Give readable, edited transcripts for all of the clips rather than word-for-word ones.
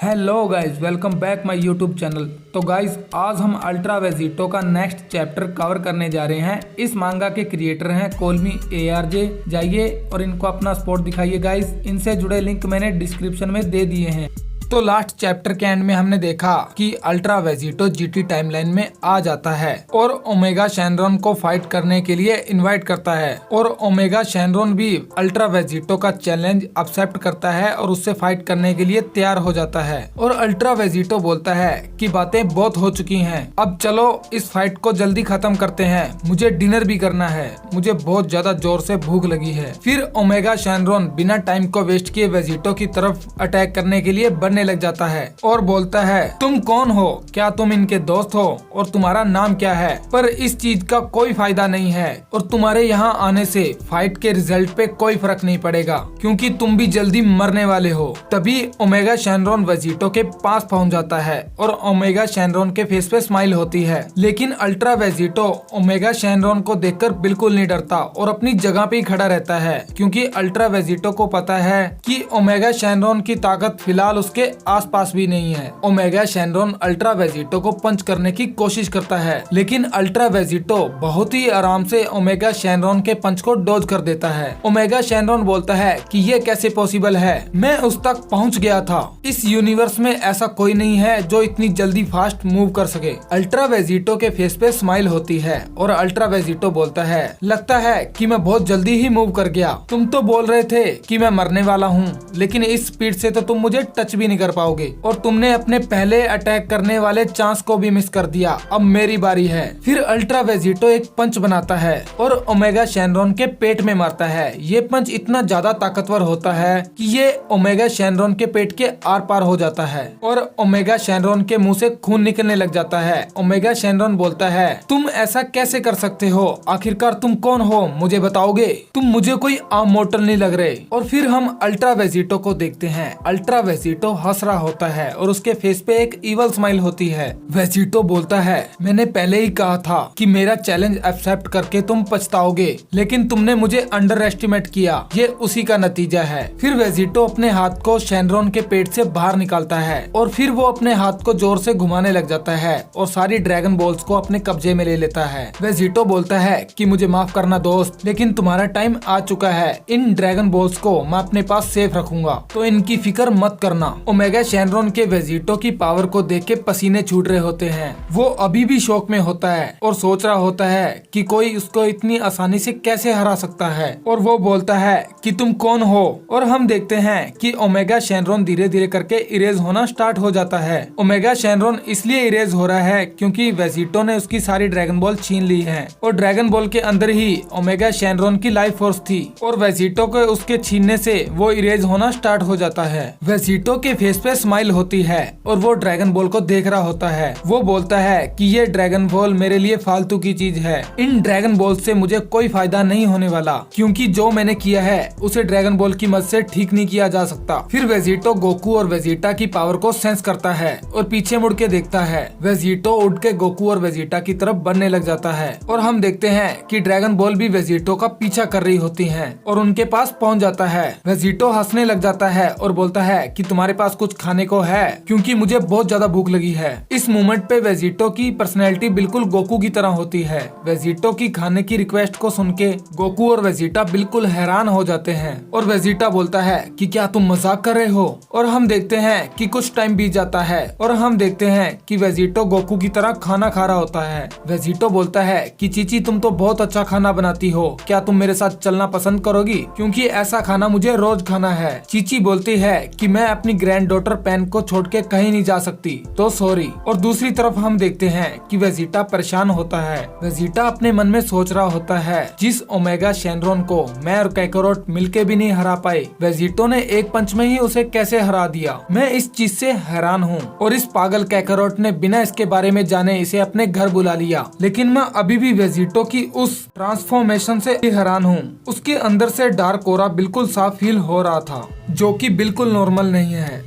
Hello guys, welcome back my YouTube channel. तो guys, आज हम अल्ट्रा वेजिटो का नेक्स्ट चैप्टर कवर करने जा रहे हैं। इस मांगा के क्रिएटर हैं कोलमी ARJ। जाइए और इनको अपना सपोर्ट दिखाइए गाइस। इनसे जुड़े लिंक मैंने डिस्क्रिप्शन में दे दिए हैं। तो लास्ट चैप्टर के एंड में हमने देखा कि अल्ट्रा वेजिटो GT टाइमलाइन में आ जाता है और ओमेगा शैनरॉन को फाइट करने के लिए इनवाइट करता है और ओमेगा शैनरॉन भी अल्ट्रा वेजिटो का चैलेंज एक्सेप्ट करता है और उससे फाइट करने के लिए तैयार हो जाता है। और अल्ट्रा वेजिटो बोलता है कि बातें बहुत हो चुकी हैं, अब चलो इस फाइट को जल्दी खत्म करते हैं, मुझे डिनर भी करना है, मुझे बहुत ज्यादा जोर से भूख लगी है। फिर ओमेगा शैनरॉन बिना टाइम को वेस्ट किए वेजिटो की तरफ अटैक करने के लिए बढ़ने लग जाता है और बोलता है, तुम कौन हो, क्या तुम इनके दोस्त हो और तुम्हारा नाम क्या है? पर इस चीज का कोई फायदा नहीं है और तुम्हारे यहाँ आने से फाइट के रिजल्ट पे कोई फर्क नहीं पड़ेगा क्योंकि तुम भी जल्दी मरने वाले हो। तभी ओमेगा शैनरॉन वेजिटो के पास पहुँच जाता है और ओमेगा शैनरॉन के फेस पे स्माइल होती है, लेकिन अल्ट्रा वेजिटो ओमेगा शैनरॉन को देखकर बिल्कुल नहीं डरता और अपनी जगह पे ही खड़ा रहता है क्योंकि अल्ट्रा वेजिटो को पता है कि ओमेगा शैनरॉन की ताकत फिलहाल उसके आसपास भी नहीं है। ओमेगा शैनरॉन अल्ट्रा वेजिटो को पंच करने की कोशिश करता है, लेकिन अल्ट्रा वेजिटो बहुत ही आराम से ओमेगा शैनरॉन के पंच को डॉज कर देता है। ओमेगा शैनरॉन बोलता है कि ये कैसे पॉसिबल है, मैं उस तक पहुंच गया था, इस यूनिवर्स में ऐसा कोई नहीं है जो इतनी जल्दी फास्ट मूव कर सके। अल्ट्रा वेजिटो के फेस पे स्माइल होती है और अल्ट्रा वेजिटो बोलता है, लगता है कि मैं बहुत जल्दी ही मूव कर गया, तुम तो बोल रहे थे कि मैं मरने वाला हूँ, लेकिन इस स्पीड से तो तुम मुझे टच भी नहीं कर पाओगे और तुमने अपने पहले अटैक करने वाले चांस को भी मिस कर दिया, अब मेरी बारी है। फिर अल्ट्रा वेजिटो एक पंच बनाता है और ओमेगा शैनरॉन के पेट में मारता है। ये पंच इतना ज्यादा ताकतवर होता है कि ये ओमेगा शैनरॉन के पेट के आर पार हो जाता है और ओमेगा शैनरॉन के मुंह से खून निकलने लग जाता है। ओमेगा शैनरॉन बोलता है, तुम ऐसा कैसे कर सकते हो, आखिरकार तुम कौन हो, मुझे बताओगे? तुम मुझे कोई आम मोर्टल नहीं लग रहे। और फिर हम अल्ट्रा वेजिटो को देखते हैं। अल्ट्रा वेजिटो हंस रहा होता है और उसके फेस पे एक इवल स्माइल होती है। वेजिटो बोलता है, मैंने पहले ही कहा था कि मेरा चैलेंज एक्सेप्ट करके तुम पछताओगे, लेकिन तुमने मुझे अंडर एस्टिमेट किया, ये उसी का नतीजा है। फिर वेजिटो अपने हाथ को शैनरॉन के पेट से बाहर निकालता है और फिर वो अपने हाथ को जोर से घुमाने लग जाता है और सारी ड्रैगन बॉल्स को अपने कब्जे में ले लेता है। वेजिटो बोलता है कि मुझे माफ करना दोस्त, लेकिन तुम्हारा टाइम आ चुका है, इन ड्रैगन बॉल्स को मैं अपने पास सेफ रखूंगा, तो इनकी फिक्र मत करना। ओमेगा शैनरॉन के वेजिटो की पावर को देख के पसीने छूट रहे होते हैं। वो अभी भी शौक में होता है और सोच रहा होता है कि कोई उसको इतनी आसानी से कैसे हरा सकता है। और वो बोलता है कि तुम कौन हो? और हम देखते हैं कि ओमेगा शैनरॉन धीरे धीरे करके इरेज होना स्टार्ट हो जाता है। ओमेगा शैनरॉन इसलिए इरेज हो रहा है क्योंकि वेजिटो ने उसकी सारी ड्रैगन बॉल छीन ली है और ड्रैगन बॉल के अंदर ही ओमेगा शैनरॉन की लाइफ फोर्स थी और वेजिटो को उसके छीनने से वो इरेज होना स्टार्ट हो जाता है। वेजिटो के फेस पे स्माइल होती है और वो ड्रैगन बॉल को देख रहा होता है। वो बोलता है कि ये ड्रैगन बॉल मेरे लिए फालतू की चीज है, इन ड्रैगन बॉल से मुझे कोई फायदा नहीं होने वाला क्योंकि जो मैंने किया है उसे ड्रैगन बॉल की मदद से ठीक नहीं किया जा सकता। फिर वेजिटो गोकू और वेजिटा की पावर को सेंस करता है और पीछे मुड़ के देखता है। वेजिटो उड़ के गोकू और वेजिटा की तरफ बढ़ने लग जाता है और हम देखते हैं कि ड्रैगन बॉल भी वेजिटो का पीछा कर रही होती है और उनके पास पहुंच जाता है। वेजिटो हंसने लग जाता है और बोलता है कि तुम्हारे पास कुछ खाने को है, क्योंकि मुझे बहुत ज्यादा भूख लगी है। इस मोमेंट पे वेजिटो की पर्सनैलिटी बिल्कुल गोकू की तरह होती है। वेजिटो की खाने की रिक्वेस्ट को सुन के गोकू और वेजिटा बिल्कुल हैरान हो जाते हैं और वेजिटा बोलता है कि क्या तुम मजाक कर रहे हो? और हम देखते हैं कि कुछ टाइम बीत जाता है और हम देखते हैं कि वेजिटो गोकू की तरह खाना खा रहा होता है। वेजिटो बोलता है कि चीची तुम तो बहुत अच्छा खाना बनाती हो, क्या तुम मेरे साथ चलना पसंद करोगी, क्योंकि ऐसा खाना मुझे रोज खाना है। चीची बोलती है कि मैं अपनी ग्रैंड डॉटर पेन को छोड़ के कहीं नहीं जा सकती, तो सॉरी। और दूसरी तरफ हम देखते हैं कि वेजिटा परेशान होता है। वेजिटा अपने मन में सोच रहा होता है, जिस ओमेगा शैनरॉन को मैं और कैकारोट मिलके भी नहीं हरा पाए, वेजिटो ने एक पंच में ही उसे कैसे हरा दिया। मैं इस चीज से हैरान हूँ और इस पागल कैकारोट ने बिना इसके बारे में जाने इसे अपने घर बुला लिया। लेकिन मैं अभी भी वेजिटो की उस ट्रांसफॉर्मेशन से हैरान हूँ। उसके अंदर से डार्क ओरा बिल्कुल साफ फील हो रहा था, जो कि बिल्कुल नॉर्मल नहीं है।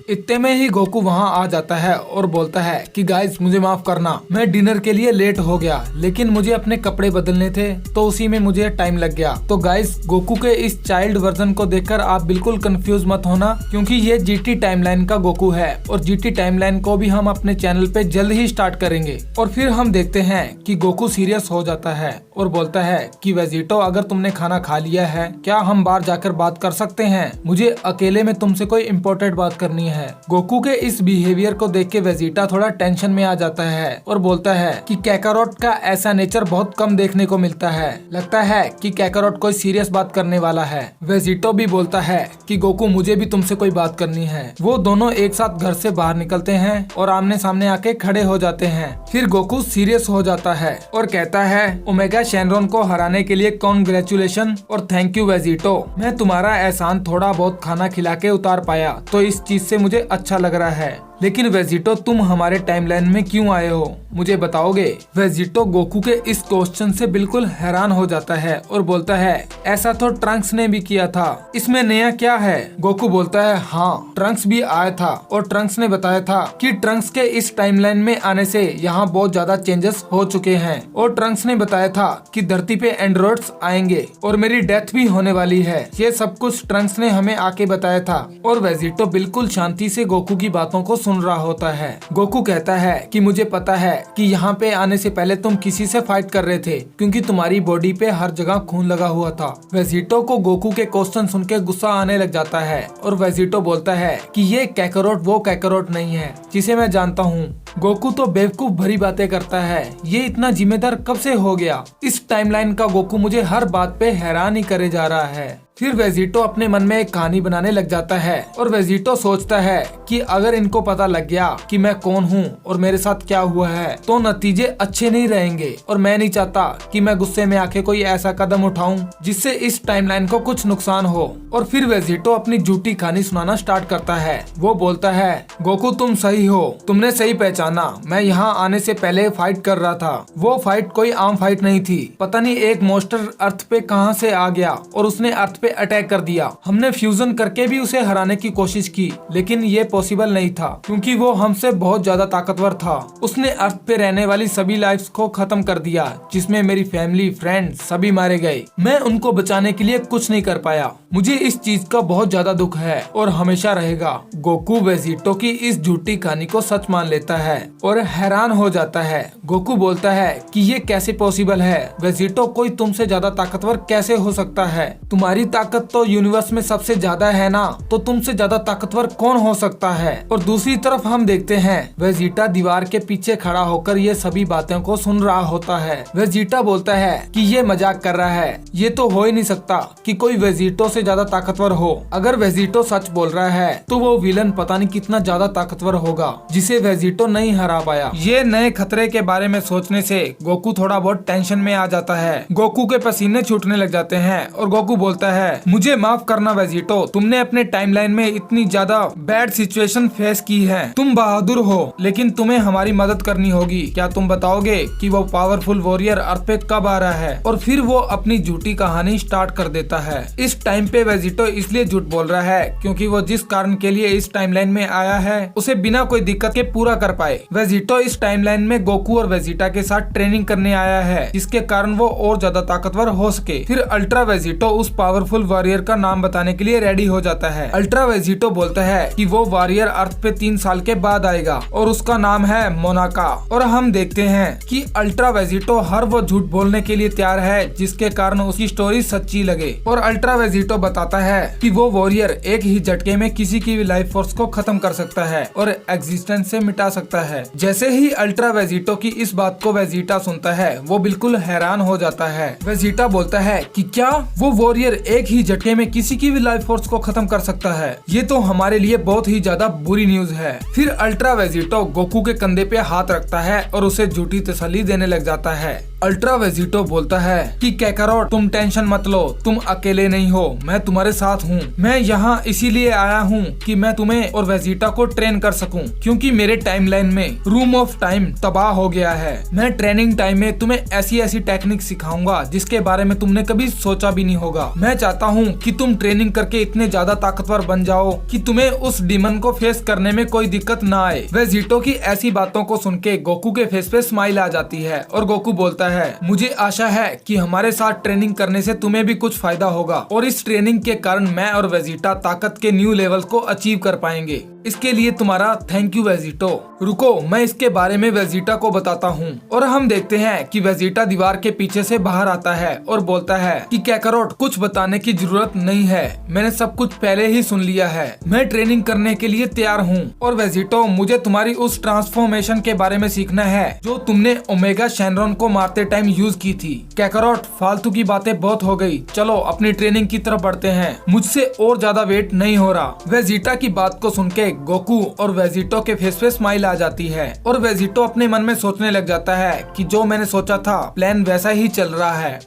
इतने में ही गोकू वहाँ आ जाता है और बोलता है कि गाइस मुझे माफ करना, मैं डिनर के लिए लेट हो गया, लेकिन मुझे अपने कपड़े बदलने थे तो उसी में मुझे टाइम लग गया। तो गाइस गोकू के इस चाइल्ड वर्जन को देखकर आप बिल्कुल कंफ्यूज मत होना, क्योंकि ये जीटी टाइमलाइन का गोकू है और जीटी टाइमलाइन को भी हम अपने चैनल पे जल्द ही स्टार्ट करेंगे। और फिर हम देखते हैं कि गोकू सीरियस हो जाता है और बोलता है कि वेजिटो अगर तुमने खाना खा लिया है, क्या हम बाहर जाकर बात कर सकते हैं? मुझे अकेले में तुमसे कोई इम्पोर्टेंट बात करनी है। गोकू के इस बिहेवियर को देख के वेजिटा थोड़ा टेंशन में आ जाता है और बोलता है कि कैकारोट का ऐसा नेचर बहुत कम देखने को मिलता है, लगता है कि कैकारोट कोई सीरियस बात करने वाला है। वेजिटो भी बोलता है कि गोकू मुझे भी तुमसे कोई बात करनी है। वो दोनों एक साथ घर से बाहर निकलते हैं और आमने सामने आके खड़े हो जाते हैं। फिर गोकू सीरियस हो जाता है और कहता है ओमेगा शेनरॉन को हराने के लिए कॉन्ग्रेचुलेशन और थैंक यू वेजिटो, मैं तुम्हारा एहसान थोड़ा बहुत खाना खिला के उतार पाया तो इस चीज से मुझे अच्छा लग रहा है। लेकिन वेजिटो तुम हमारे टाइमलाइन में क्यों आए हो, मुझे बताओगे? वेजिटो गोकू के इस क्वेश्चन से बिल्कुल हैरान हो जाता है और बोलता है ऐसा तो ट्रंक्स ने भी किया था, इसमें नया क्या है? गोकू बोलता है हाँ, ट्रंक्स भी आया था और ट्रंक्स ने बताया था कि ट्रंक्स के इस टाइमलाइन में आने से यहाँ बहुत ज्यादा चेंजेस हो चुके हैं और ट्रंक्स ने बताया था कि धरती पे एंड्रॉइड्स आएंगे और मेरी डेथ भी होने वाली है। ये सब कुछ ट्रंक्स ने हमें आके बताया था। और वेजिटो बिल्कुल शांति से गोकू की बातों को सुन रहा होता है। गोकू कहता है कि मुझे पता है कि यहाँ पे आने से पहले तुम किसी से फाइट कर रहे थे, क्योंकि तुम्हारी बॉडी पे हर जगह खून लगा हुआ था। वेजिटो को गोकू के क्वेश्चन सुन के गुस्सा आने लग जाता है और वेजिटो बोलता है कि ये कैकारोट वो कैकारोट नहीं है जिसे मैं जानता हूँ। गोकू तो बेवकूफ भरी बातें करता है, ये इतना जिम्मेदार कब से हो गया? इस टाइमलाइन का गोकू मुझे हर बात पे हैरान ही करे जा रहा है। फिर वेजिटो अपने मन में एक कहानी बनाने लग जाता है और वेजिटो सोचता है कि अगर इनको पता लग गया कि मैं कौन हूँ और मेरे साथ क्या हुआ है तो नतीजे अच्छे नहीं रहेंगे और मैं नहीं चाहता कि मैं गुस्से में आके कोई ऐसा कदम उठाऊं जिससे इस टाइमलाइन को कुछ नुकसान हो। और फिर वेजिटो अपनी झूठी कहानी सुनाना स्टार्ट करता है। वो बोलता है गोकू तुम सही हो, तुमने सही पहचाना, मैं यहाँ आने से पहले फाइट कर रहा था। वो फाइट कोई आम फाइट नहीं थी, पता नहीं एक मॉन्स्टर अर्थ पे कहाँ से आ गया और उसने अर्थ पे अटैक कर दिया। हमने फ्यूजन करके भी उसे हराने की कोशिश की, लेकिन ये पॉसिबल नहीं था क्योंकि वो हमसे बहुत ज्यादा ताकतवर था। उसने अर्थ पे रहने वाली सभी लाइफ्स को खत्म कर दिया, जिसमें मेरी फैमिली फ्रेंड सभी मारे गए। मैं उनको बचाने के लिए कुछ नहीं कर पाया। मुझे इस चीज का बहुत ज्यादा दुख है और हमेशा रहेगा। गोकू वेजिटो की इस झूठी कहानी को सच मान लेता है और हैरान हो जाता है। गोकू बोलता है कि ये कैसे पॉसिबल है? वेजिटो कोई तुमसे ज्यादा ताकतवर कैसे हो सकता है? तुम्हारी ताकत तो यूनिवर्स में सबसे ज्यादा है ना, तो तुमसे ज्यादा ताकतवर कौन हो सकता है? और दूसरी तरफ हम देखते हैं वेजिटा दीवार के पीछे खड़ा होकर ये सभी बातों को सुन रहा होता है। वेजिटा बोलता है कि ये मजाक कर रहा है, ये तो हो ही नहीं सकता कि कोई वेजिटो से ज्यादा ताकतवर हो। अगर वेजिटो सच बोल रहा है तो वो विलन पता नहीं कितना ज्यादा ताकतवर होगा जिसे वेजिटो नहीं हरा पाया। ये नए खतरे के बारे में सोचने से गोकू थोड़ा बहुत टेंशन में आ जाता है। गोकू के पसीने छूटने लग जाते हैं और गोकू बोलता है मुझे माफ करना वेजिटो, तुमने अपने टाइमलाइन में इतनी ज्यादा बैड सिचुएशन फेस की है। तुम बहादुर हो, लेकिन तुम्हें हमारी मदद करनी होगी। क्या तुम बताओगे कि वो पावरफुल वॉरियर अर्थ पे कब आ रहा है? और फिर वो अपनी झूठी कहानी स्टार्ट कर देता है। इस टाइम पे वेजिटो इसलिए झूठ बोल रहा है क्योंकि वो जिस कारण के लिए इस टाइमलाइन में आया है उसे बिना कोई दिक्कत के पूरा कर पाए। वेजिटो इस टाइमलाइन में गोकू और वेजिटा के साथ ट्रेनिंग करने आया है, जिसके कारण वो और ज्यादा ताकतवर हो सके। फिर अल्ट्रा वेजिटो उस पावरफुल वॉरियर का नाम बताने के लिए रेडी हो जाता है। अल्ट्रा वेजिटो बोलता है कि वो वॉरियर अर्थ पे 3 साल के बाद आएगा और उसका नाम है मोनाका। और हम देखते हैं कि अल्ट्रा वेजिटो हर वो झूठ बोलने के लिए तैयार है जिसके कारण उसकी स्टोरी सच्ची लगे। और अल्ट्रा वेजिटो बताता है कि वो वॉरियर एक ही झटके में किसी की भी लाइफ फोर्स को खत्म कर सकता है और एग्जिस्टेंस से मिटा सकता है। जैसे ही अल्ट्रा वेजिटो की इस बात को वेजिटा सुनता है वो बिल्कुल हैरान हो जाता है। वेजिटा बोलता है कि क्या वो वॉरियर एक ही झटके में किसी की भी लाइफ फोर्स को खत्म कर सकता है? ये तो हमारे लिए बहुत ही ज्यादा बुरी न्यूज है। फिर अल्ट्रा वेजिटो गोकू के कंधे पे हाथ रखता है और उसे झूठी तसल्ली देने लग जाता है अल्ट्रा वेजिटो बोलता है कि कैकारोट तुम टेंशन मत लो, तुम अकेले नहीं हो, मैं तुम्हारे साथ हूँ। मैं यहाँ इसीलिए आया हूँ कि मैं तुम्हें और वेजिटा को ट्रेन कर सकूँ, क्योंकि मेरे टाइमलाइन में रूम ऑफ टाइम तबाह हो गया है। मैं ट्रेनिंग टाइम में तुम्हें ऐसी ऐसी टेक्निक सिखाऊंगा जिसके बारे में तुमने कभी सोचा भी नहीं होगा। मैं चाहता हूँ कि तुम ट्रेनिंग करके इतने ज्यादा ताकतवर बन जाओ कि तुम्हें उस डीमन को फेस करने में कोई दिक्कत ना आए। वेजिटो की ऐसी बातों को सुन के गोकू के फेस पे स्माइल आ जाती है और गोकू बोलता है, मुझे आशा है कि हमारे साथ ट्रेनिंग करने से तुम्हें भी कुछ फायदा होगा और इस ट्रेनिंग के कारण मैं और वेजिटा ताकत के न्यू लेवल को अचीव कर पाएंगे। इसके लिए तुम्हारा थैंक यू वेजिटो। रुको, मैं इसके बारे में वेजिटा को बताता हूँ। और हम देखते हैं कि वेजिटा दीवार के पीछे से बाहर आता है और बोलता है कि कैकारोट कुछ बताने की जरूरत नहीं है, मैंने सब कुछ पहले ही सुन लिया है, मैं ट्रेनिंग करने के लिए तैयार हूँ। और वेजिटो, मुझे तुम्हारी उस ट्रांसफॉर्मेशन के बारे में सीखना है जो तुमने ओमेगा शेनरॉन को मारते टाइम यूज की थी। कैकारोट, फालतू की बातें बहुत हो गई, चलो अपनी ट्रेनिंग की तरफ बढ़ते हैं, मुझसे और ज्यादा वेट नहीं हो रहा। वेजिटा की बात को सुन के गोकू और वेजिटो के फेस पे स्माइल आ जाती है और वेजिटो अपने मन में सोचने लग जाता है कि जो मैंने सोचा था प्लान वैसा ही चल रहा है।